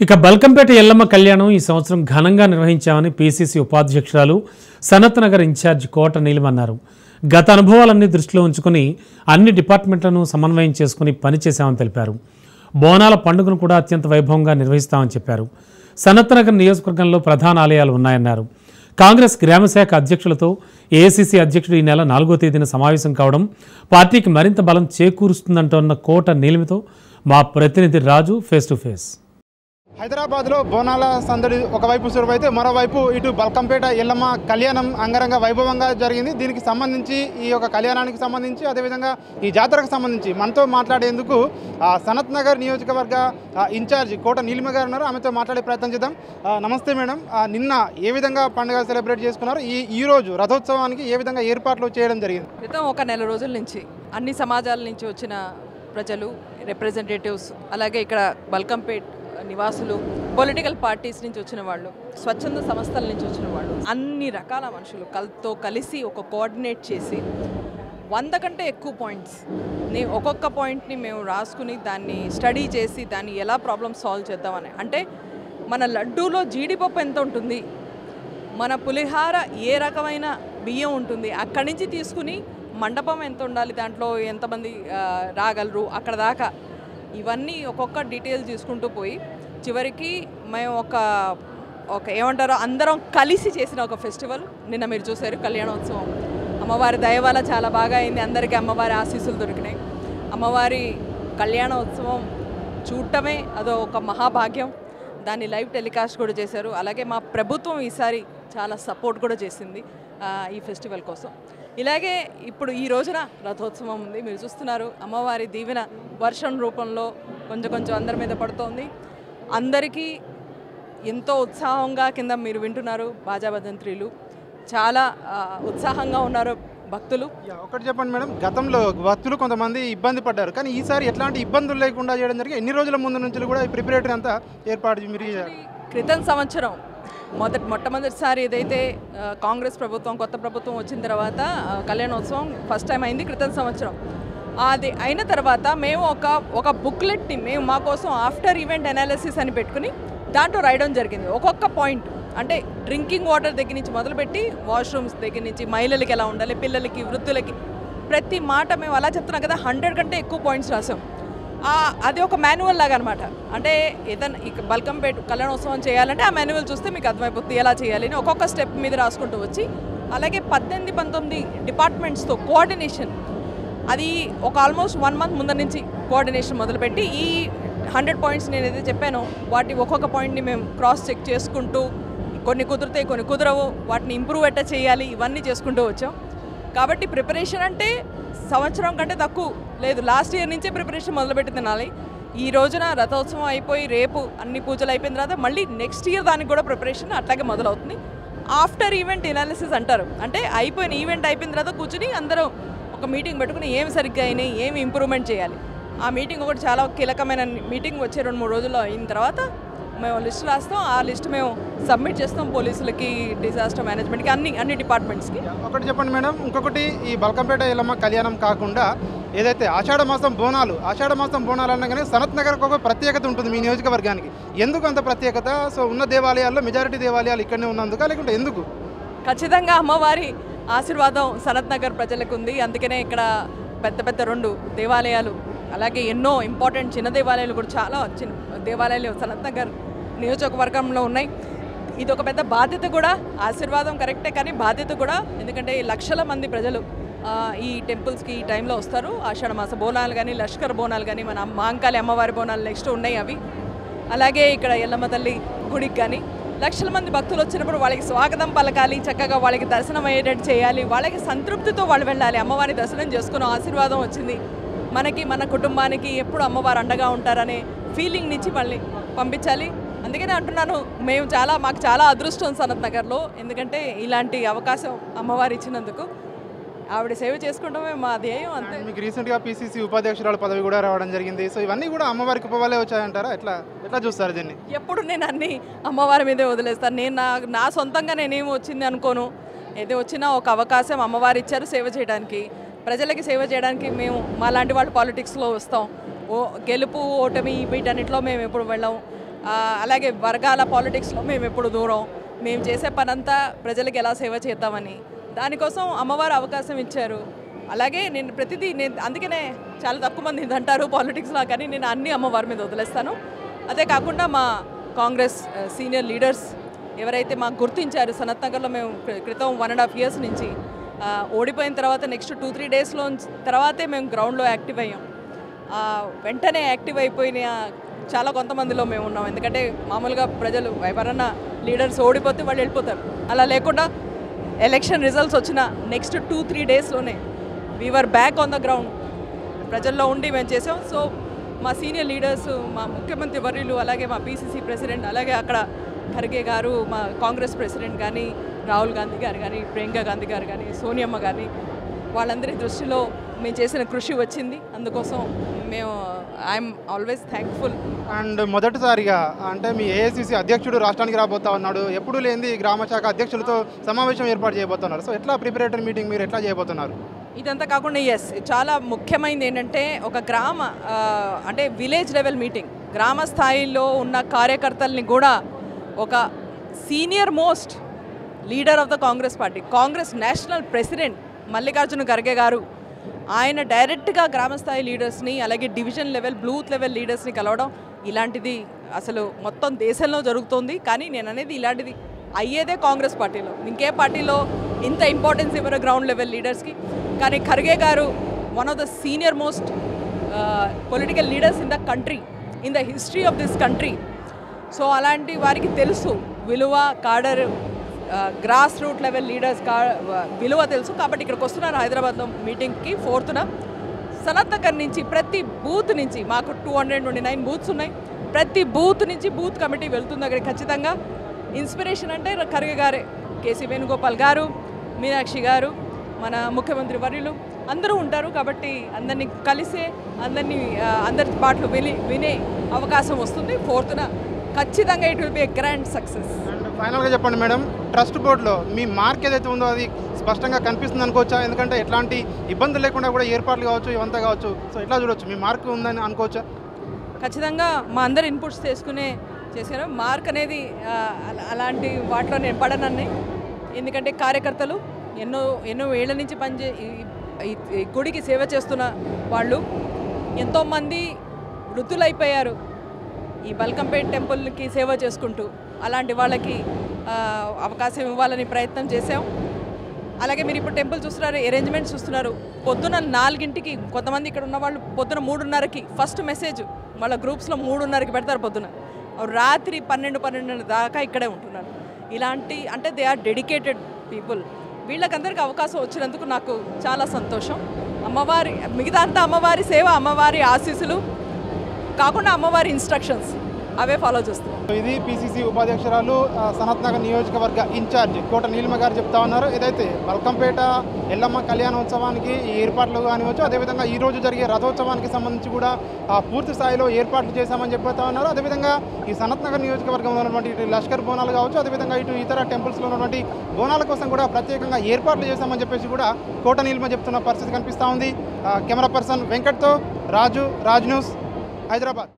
ఇక బల్కంపేట ఎల్లమ్మ కళ్యాణం ఈ సంవత్సరం ఘనంగా నిర్వహించామని పీసీసీ ఉపాధ్యక్షురాలు సనత్ నగర్ ఇన్ఛార్జ్ కోట నీలం అన్నారు. గత అనుభవాలన్నీ దృష్టిలో ఉంచుకుని అన్ని డిపార్ట్మెంట్లను సమన్వయం చేసుకుని పనిచేశామని తెలిపారు. బోనాల పండుగను కూడా అత్యంత వైభవంగా నిర్వహిస్తామని చెప్పారు. సనత్ నగర్ నియోజకవర్గంలో ప్రధాన ఆలయాలు ఉన్నాయన్నారు. కాంగ్రెస్ గ్రామశాఖ అధ్యక్షులతో ఏఐసీసీ అధ్యక్షుడు ఈ నెల 4వ తేదీన సమావేశం కావడం పార్టీకి మరింత బలం చేకూరుస్తుందంటున్న కోట నీలిమితో మా ప్రతినిధి రాజు ఫేస్ టు ఫేస్. హైదరాబాద్లో బోనాల సందడి ఒకవైపు సురువైతే మరోవైపు ఇటు బల్కంపేట ఎల్లమ్మ కళ్యాణం అంగరంగ వైభవంగా జరిగింది. దీనికి సంబంధించి ఈ యొక్క కళ్యాణానికి సంబంధించి అదేవిధంగా ఈ జాతరకు సంబంధించి మనతో మాట్లాడేందుకు సనత్ నగర్ నియోజకవర్గ ఇన్ఛార్జ్ కోట నీలిమ గారు ఉన్నారు. ఆమెతో మాట్లాడే ప్రయత్నం చేద్దాం. నమస్తే మేడం, నిన్న ఏ విధంగా పండుగ సెలబ్రేట్ చేసుకున్నారు? ఈ రోజు రథోత్సవానికి ఏ విధంగా ఏర్పాట్లు చేయడం జరిగింది? క్రితం ఒక నెల రోజుల నుంచి అన్ని సమాజాల నుంచి వచ్చిన ప్రజలు, రిప్రజెంటేటివ్స్, అలాగే ఇక్కడ బల్కంపేట్ నివాసులు, పొలిటికల్ పార్టీస్ నుంచి వచ్చిన వాళ్ళు, స్వచ్ఛంద సంస్థల నుంచి వచ్చిన వాళ్ళు, అన్ని రకాల మనుషులు కలిసి ఒక కోఆర్డినేట్ చేసి 100 కంటే ఎక్కువ పాయింట్స్ ఒక్కొక్క పాయింట్ని మేము రాసుకుని దాన్ని స్టడీ చేసి దాన్ని ఎలా ప్రాబ్లమ్ సాల్వ్ చేద్దామని. అంటే మన లడ్డూలో జీడిపప్పు ఎంత ఉంటుంది, మన పులిహార ఏ రకమైన బియ్యం ఉంటుంది, అక్కడి నుంచి తీసుకుని మండపం ఎంత ఉండాలి, దాంట్లో ఎంతమంది రాగలరు, అక్కడ దాకా ఇవన్నీ ఒక్కొక్క డీటెయిల్స్ తీసుకుంటూ పోయి చివరికి మేము ఒక ఏమంటారో అందరం కలిసి చేసిన ఒక ఫెస్టివల్ నిన్న మీరు చూసారు, కళ్యాణోత్సవం. అమ్మవారి దయ వల్ల చాలా బాగా అయింది. అందరికీ అమ్మవారి ఆశీస్సులు దొరికినాయి. అమ్మవారి కళ్యాణోత్సవం చూడటమే అదో ఒక మహాభాగ్యం. దాన్ని లైవ్ టెలికాస్ట్ కూడా చేశారు. అలాగే మా ప్రభుత్వం ఈసారి చాలా సపోర్ట్ కూడా చేసింది ఈ ఫెస్టివల్ కోసం. ఇలాగే ఇప్పుడు ఈ రోజున రథోత్సవం ఉంది. మీరు చూస్తున్నారు అమ్మవారి దీవెన వర్షం రూపంలో కొంచెం అందరి మీద పడుతోంది. అందరికీ ఎంతో ఉత్సాహంగా కింద మీరు వింటున్నారు. బాజా భజంత్రీలు చాలా ఉత్సాహంగా ఉన్నారు భక్తులు. ఒకటి చెప్పండి మేడం, గతంలో భక్తులు కొంతమంది ఇబ్బంది పడ్డారు, కానీ ఈసారి ఎట్లాంటి ఇబ్బందులు లేకుండా చేయడం జరిగింది. ఎన్ని రోజుల ముందు నుంచి కూడా ప్రిపరేటరీ అంతా ఏర్పాటు మీరు క్రితం సంవత్సరం మొట్టమొదటిసారి ఏదైతే కాంగ్రెస్ ప్రభుత్వం కొత్త ప్రభుత్వం వచ్చిన తర్వాత కళ్యాణోత్సవం ఫస్ట్ టైం అయింది క్రితం సంవత్సరం. అది అయిన తర్వాత మేము ఒక బుక్లెట్ని మేము మా కోసం ఆఫ్టర్ ఈవెంట్ అనాలిసిస్ అని పెట్టుకుని దాంట్లో రాయడం జరిగింది. ఒక్కొక్క పాయింట్ అంటే డ్రింకింగ్ వాటర్ దగ్గర నుంచి మొదలుపెట్టి వాష్రూమ్స్ దగ్గర నుంచి మహిళలకి ఎలా ఉండాలి, పిల్లలకి, వృద్ధులకి, ప్రతి మాట మేము అలా చెప్తున్నాం కదా. 100 కంటే ఎక్కువ పాయింట్స్ రాసాం. అది ఒక మాన్యువల్ లాగా అనమాట. అంటే ఏదైనా ఇక బల్కంపేట కళ్యాణోత్సవం చేయాలంటే ఆ మాన్యువల్ చూస్తే మీకు అర్థమైపోతుంది ఎలా చేయాలి అని. ఒక్కొక్క స్టెప్ మీద రాసుకుంటూ వచ్చి అలాగే 18-19 డిపార్ట్మెంట్స్తో కోఆర్డినేషన్, అది ఒక ఆల్మోస్ట్ 1 మంత్ ముందర నుంచి కోఆర్డినేషన్ మొదలుపెట్టి ఈ 100 పాయింట్స్ నేను ఏదైతే చెప్పానో వాటి ఒక్కొక్క పాయింట్ని మేము క్రాస్ చెక్ చేసుకుంటూ కొన్ని కుదిరితే కొన్ని కుదరవు, వాటిని ఇంప్రూవ్ ఎట్టా చేయాలి, ఇవన్నీ చేసుకుంటూ వచ్చాం. కాబట్టి ప్రిపరేషన్ అంటే సంవత్సరం కంటే తక్కువ లేదు. లాస్ట్ ఇయర్ నుంచే ప్రిపరేషన్ మొదలుపెట్టి తినాలి. ఈ రోజున రథోత్సవం అయిపోయి రేపు అన్ని పూజలు అయిపోయిన తర్వాత మళ్ళీ నెక్స్ట్ ఇయర్ దానికి కూడా ప్రిపరేషన్ అట్లాగే మొదలవుతుంది. ఆఫ్టర్ ఈవెంట్ ఎనాలిసిస్ అంటారు. అంటే అయిపోయిన ఈవెంట్ అయిపోయిన తర్వాత కూర్చుని అందరూ ఒక మీటింగ్ పెట్టుకుని ఏమి సరిగ్గా అయినాయి, ఏమి ఇంప్రూవ్మెంట్ చేయాలి. ఆ మీటింగ్ ఒకటి చాలా కీలకమైన మీటింగ్. వచ్చే 2-3 రోజుల్లో అయిన తర్వాత మేము లిస్ట్ రాస్తాం. ఆ లిస్ట్ మేము సబ్మిట్ చేస్తాం పోలీసులకి, డిజాస్టర్ మేనేజ్మెంట్కి, అన్ని డిపార్ట్మెంట్స్కి. ఒకటి చెప్పండి మేడం, ఇంకొకటి ఈ బల్కంపేట ఎల్లమ్మ కళ్యాణం కాకుండా ఏదైతే ఆషాఢ మాసం బోనాలు అనగానే సనత్ నగర్కి ఒక ప్రత్యేకత ఉంటుంది మీ నియోజకవర్గానికి. ఎందుకు అంత ప్రత్యేకత? సో ఉన్న దేవాలయాల్లో మెజారిటీ దేవాలయాలు ఇక్కడనే ఉన్నందుక, లేకుంటే ఎందుకు? ఖచ్చితంగా అమ్మవారి ఆశీర్వాదం సనత్ నగర్ ప్రజలకు ఉంది. అందుకనే ఇక్కడ పెద్ద 2 దేవాలయాలు, అలాగే ఎన్నో ఇంపార్టెంట్ చిన్న దేవాలయాలు కూడా, చాలా చిన్న దేవాలయాలు సనత్ నగర్ నియోజకవర్గంలో ఉన్నాయి. ఇది ఒక పెద్ద బాధ్యత కూడా. ఆశీర్వాదం కరెక్టే, కానీ బాధ్యత కూడా. ఎందుకంటే లక్షల మంది ప్రజలు ఈ టెంపుల్స్కి ఈ టైంలో వస్తారు. ఆషాఢ మాస బోనాలు కానీ, లష్కర్ బోనాలు కానీ, మన మాంకాళి అమ్మవారి బోనాలు నెక్స్ట్ ఉన్నాయి అవి. అలాగే ఇక్కడ ఎల్లమ్మ తల్లి గుడికి కానీ లక్షల మంది భక్తులు వచ్చినప్పుడు వాళ్ళకి స్వాగతం పలకాలి, చక్కగా వాళ్ళకి దర్శనం అయ్యేటట్టు చేయాలి, వాళ్ళకి సంతృప్తితో వాళ్ళు వెళ్ళాలి. అమ్మవారి దర్శనం చేసుకున్న ఆశీర్వాదం వచ్చింది మనకి, మన కుటుంబానికి ఎప్పుడు అమ్మవారు అండగా ఉంటారనే ఫీలింగ్ నుంచి మళ్ళీ పంపించాలి. అందుకనే అంటున్నాను, మాకు చాలా అదృష్టం సనత్ నగర్లో. ఎందుకంటే ఇలాంటి అవకాశం అమ్మవారు ఇచ్చినందుకు ఆవిడ సేవ చేసుకుంటామే మా ధ్యేయం. అంతే. మీకు రీసెంట్గా పీసీసీ ఉపాధ్యక్షురాలు పదవి కూడా రావడం జరిగింది. సో ఇవన్నీ కూడా అమ్మవారికి ఉపవాలే వచ్చాయంటారా? ఎట్లా చూస్తారు దీన్ని? ఎప్పుడు నేను అన్ని అమ్మవారి మీదే వదిలేస్తాను. నేను నా సొంతంగా నేనేమి వచ్చింది అనుకోను. ఏదో వచ్చినా ఒక అవకాశం అమ్మవారు ఇచ్చారు సేవ చేయడానికి, ప్రజలకి సేవ చేయడానికి. మేము మా లాంటి వాళ్ళు పాలిటిక్స్లో వస్తాం. గెలుపు ఓటమి వీటన్నిటిలో మేము ఎప్పుడు వెళ్ళాం. అలాగే వర్గాల పాలిటిక్స్లో మేము ఎప్పుడు దూరం, మేము చేసే పనంతా ప్రజలకు ఎలా సేవ చేద్దామని, దానికోసం అమ్మవారు అవకాశం ఇచ్చారు. అలాగే నేను అందుకనే చాలా తక్కువ మంది ఇది అంటారు పాలిటిక్స్లో, కానీ నేను అన్ని అమ్మవారి మీద వదిలేస్తాను. అదే కాకుండా మా కాంగ్రెస్ సీనియర్ లీడర్స్ ఎవరైతే మాకు గుర్తించారు, సనత్ నగర్లో మేము క్రితం 1.5 years నుంచి ఓడిపోయిన తర్వాత నెక్స్ట్ 2-3 daysలో తర్వాతే మేము గ్రౌండ్లో యాక్టివ్ అయ్యాం. వెంటనే యాక్టివ్ అయిపోయిన చాలా కొంతమందిలో మేము ఉన్నాం. ఎందుకంటే మామూలుగా ప్రజలు ఎవరన్నా లీడర్స్ ఓడిపోతే వాళ్ళు వెళ్ళిపోతారు. అలా లేకుండా ఎలక్షన్ రిజల్ట్స్ వచ్చిన నెక్స్ట్ 2-3 daysలోనే we're back on the ground, ప్రజల్లో ఉండి మేము చేసాం. సో మా సీనియర్ లీడర్స్, మా ముఖ్యమంత్రి వర్యులు, అలాగే మా పీసీసీ ప్రెసిడెంట్, అలాగే అక్కడ ఖర్గే గారు, మా కాంగ్రెస్ ప్రెసిడెంట్ కానీ, రాహుల్ గాంధీ గారు కానీ, ప్రియాంక గాంధీ గారు కానీ, సోనియమ్మ కానీ, వాళ్ళందరి దృష్టిలో మేము చేసిన కృషి వచ్చింది. అందుకోసం మేము ఐఎమ్ ఆల్వేస్ థ్యాంక్ఫుల్. అండ్ మొదటిసారిగా అంటే మీ ఏఐసిసి అధ్యక్షుడు రాష్ట్రానికి రాబోతా ఉన్నాడు. ఎప్పుడు లేనిది గ్రామ శాఖ అధ్యక్షులతో సమావేశం ఏర్పాటు చేయబోతున్నారు. సో ఎట్లా ప్రిపరేటరీ మీటింగ్ మీరు ఎట్లా చేయబోతున్నారు? ఇదంతా కాకుండా చాలా ముఖ్యమైనది ఏంటంటే ఒక అంటే విలేజ్ లెవెల్ మీటింగ్, గ్రామ స్థాయిలో ఉన్న కార్యకర్తల్ని కూడా ఒక senior most leader of the Congress party, Congress national president Mallikarjuna Kharge గారు, ఆయన డైరెక్ట్గా గ్రామస్థాయి లీడర్స్ని, అలాగే డివిజన్ లెవెల్, బూత్ లెవెల్ లీడర్స్ని కలవడం, ఇలాంటిది అసలు మొత్తం దేశంలో జరుగుతుంది. కానీ నేను అనేది ఇలాంటిది అయ్యేదే కాంగ్రెస్ పార్టీలో, ఇంకే పార్టీలో ఇంత ఇంపార్టెన్స్ ఇవ్వరు గ్రౌండ్ లెవెల్ లీడర్స్కి. కానీ ఖర్గే గారు one of the senior most political leaders in the country, in the history of this country. So అలాంటి వారికి తెలుసు విలువ, cadre, grass root level leaders విలువ తెలుసు. కాబట్టి ఇక్కడికి వస్తున్నారు హైదరాబాద్లో మీటింగ్కి 4th. సనత్ నగర్ నుంచి ప్రతి బూత్ నుంచి మాకు 229 బూత్స్ ఉన్నాయి. ప్రతి బూత్ నుంచి బూత్ కమిటీ వెళ్తుంది అక్కడికి ఖచ్చితంగా. ఇన్స్పిరేషన్ అంటే ఖర్గే గారే, కేసీ వేణుగోపాల్ గారు, మీనాక్షి గారు, మన ముఖ్యమంత్రి వర్యులు అందరూ ఉంటారు. కాబట్టి అందరినీ కలిసే, అందరి పాటలు వినే అవకాశం వస్తుంది 4th. ఖచ్చితంగా it will be a grand success. And ఫైనల్గా చెప్పండి మేడం, ట్రస్ట్ బోర్డులో మీ మార్క్ ఏదైతే ఉందో అది స్పష్టంగా కనిపిస్తుంది అనుకోవచ్చా? ఎందుకంటే ఎట్లాంటి ఇబ్బందులు లేకుండా కూడా ఏర్పాట్లు కావచ్చు, ఇవంతా కావచ్చు. సో ఎట్లా చూడొచ్చు, మీ మార్క్ ఉందని అనుకోవచ్చా? ఖచ్చితంగా మా అందరు ఇన్పుట్స్ చేశాను. మార్క్ అనేది అలాంటి వాటిలో నేను పడనన్నే. ఎందుకంటే కార్యకర్తలు ఎన్నో ఏళ్ల నుంచి ఈ గుడికి సేవ చేస్తున్న వాళ్ళు ఎంతోమంది వృద్ధులైపోయారు ఈ బల్కంపేట్ టెంపుల్కి సేవ చేసుకుంటూ. అలాంటి వాళ్ళకి అవకాశం ఇవ్వాలని ప్రయత్నం చేసాం. అలాగే మీరు ఇప్పుడు టెంపుల్ చూస్తున్నారు, అరేంజ్మెంట్స్ చూస్తున్నారు. పొద్దున 4ంటికి కొంతమంది ఇక్కడ ఉన్న వాళ్ళు పొద్దున 3:30కి ఫస్ట్ మెసేజ్ వాళ్ళ గ్రూప్స్లో 3:30కి పెడతారు పొద్దున. రాత్రి 12 దాకా ఇక్కడే ఉంటున్నారు. ఇలాంటి అంటే దే ఆర్ డెడికేటెడ్ పీపుల్. వీళ్ళకందరికీ అవకాశం వచ్చినందుకు నాకు చాలా సంతోషం. మిగతా అంతా అమ్మవారి సేవ, అమ్మవారి ఆశీస్సులు కాకుండా అమ్మవారి ఇన్స్ట్రక్షన్స్ అవే ఫాలో చేస్తాం. ఇది పీసీసీ ఉపాధ్యక్షురాలు, సనత్ నగర్ నియోజకవర్గ ఇన్ఛార్జ్ కోట నీలిమ గారు చెప్తా ఉన్నారు. ఏదైతే బల్కంపేట ఎల్లమ్మ కళ్యాణోత్సవానికి ఏర్పాట్లు కానివచ్చు, అదేవిధంగా ఈరోజు జరిగే రథోత్సవానికి సంబంధించి కూడా పూర్తి స్థాయిలో ఏర్పాట్లు చేశామని చెప్తా ఉన్నారు. అదేవిధంగా ఈ సనత్ నగర్ నియోజకవర్గంలో ఉన్నటువంటి ఇటు లష్కర్ బోనాలు కావచ్చు, అదేవిధంగా ఇటు ఇతర టెంపుల్స్లో ఉన్నటువంటి బోనాల కోసం కూడా ప్రత్యేకంగా ఏర్పాట్లు చేశామని చెప్పేసి కూడా కోట నీలిమ చెప్తున్న పరిస్థితి కనిపిస్తూ ఉంది. కెమెరా పర్సన్ వెంకట్తో రాజ్ న్యూస్, హైదరాబాద్.